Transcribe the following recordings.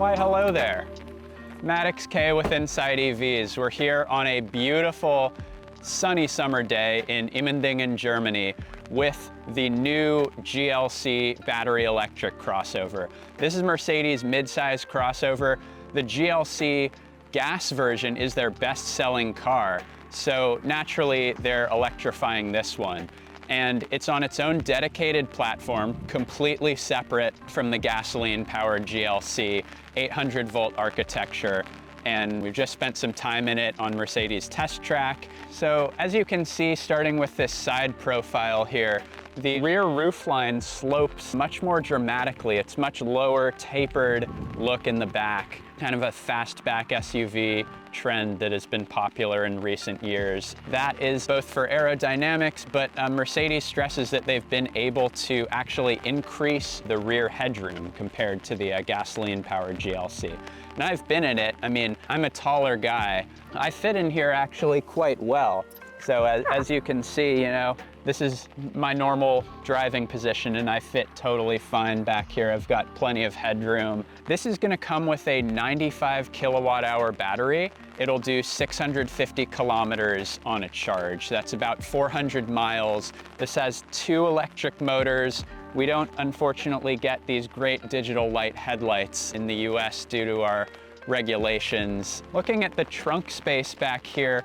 Why, hello there. Maddox K with Inside EVs. We're here on a beautiful sunny summer day in Immendingen, Germany with the new GLC battery electric crossover. This is Mercedes' mid-size crossover. The GLC gas version is their best-selling car, so naturally they're electrifying this one. And it's on its own dedicated platform, completely separate from the gasoline-powered GLC, 800-volt architecture. And we've just spent some time in it on Mercedes test track. So as you can see, starting with this side profile here, the rear roofline slopes much more dramatically. It's much lower, tapered look in the back, kind of a fastback SUV trend that has been popular in recent years. That is both for aerodynamics, but Mercedes stresses that they've been able to actually increase the rear headroom compared to the gasoline-powered GLC. And I've been in it. I mean, I'm a taller guy. I fit in here actually quite well. So as you can see, you know, this is my normal driving position and I fit totally fine back here. I've got plenty of headroom. This is gonna come with a 95 kilowatt hour battery. It'll do 650 kilometers on a charge. That's about 400 miles. This has 2 electric motors. We don't unfortunately get these great digital light headlights in the US due to our regulations. Looking at the trunk space back here,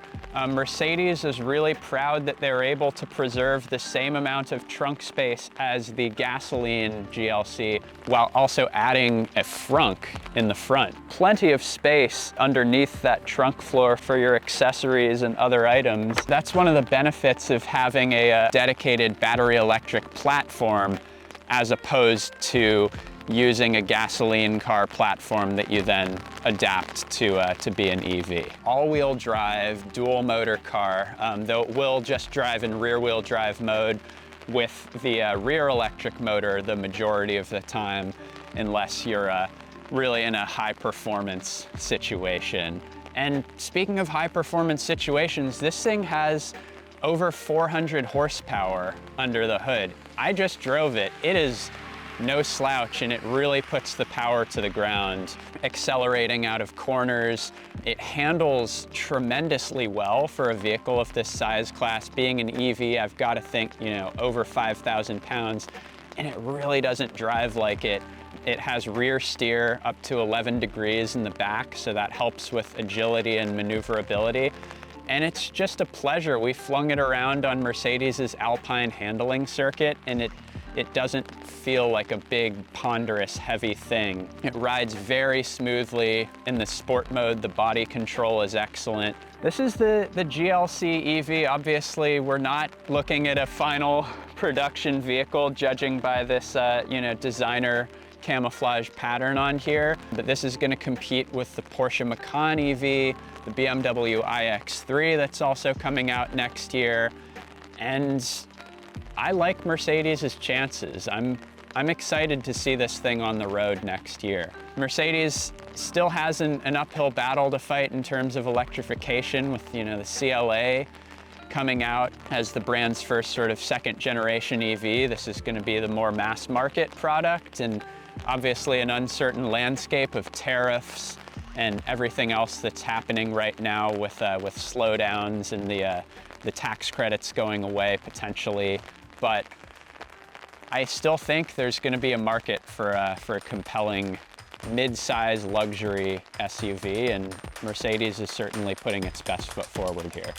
Mercedes is really proud that they're able to preserve the same amount of trunk space as the gasoline GLC while also adding a frunk in the front. Plenty of space underneath that trunk floor for your accessories and other items. That's one of the benefits of having a dedicated battery electric platform as opposed to using a gasoline car platform that you then adapt to be an EV. All-wheel drive, dual motor car, though it will just drive in rear-wheel drive mode with the rear electric motor the majority of the time, unless you're really in a high-performance situation. And speaking of high-performance situations, this thing has over 400 horsepower under the hood. I just drove it. It is no slouch, and it really puts the power to the ground, accelerating out of corners. It handles tremendously well for a vehicle of this size class. Being an EV, I've got to think, you know, over 5,000 pounds, and it really doesn't drive like it. It has rear steer up to 11 degrees in the back, so that helps with agility and maneuverability. And it's just a pleasure. We flung it around on Mercedes's Alpine handling circuit, and it doesn't feel like a big, ponderous, heavy thing. It rides very smoothly. In the sport mode, the body control is excellent. This is the GLC EV. Obviously, we're not looking at a final production vehicle, judging by this you know, designer camouflage pattern on here. But this is gonna compete with the Porsche Macan EV, the BMW iX3 that's also coming out next year. And I like Mercedes' chances. I'm excited to see this thing on the road next year. Mercedes still has an uphill battle to fight in terms of electrification with, you know, the CLA coming out as the brand's first sort of second generation EV. This is going to be the more mass market product, and obviously an uncertain landscape of tariffs and everything else that's happening right now with slowdowns and the tax credits going away potentially. But I still think there's going to be a market for a compelling mid-size luxury SUV, and Mercedes is certainly putting its best foot forward here.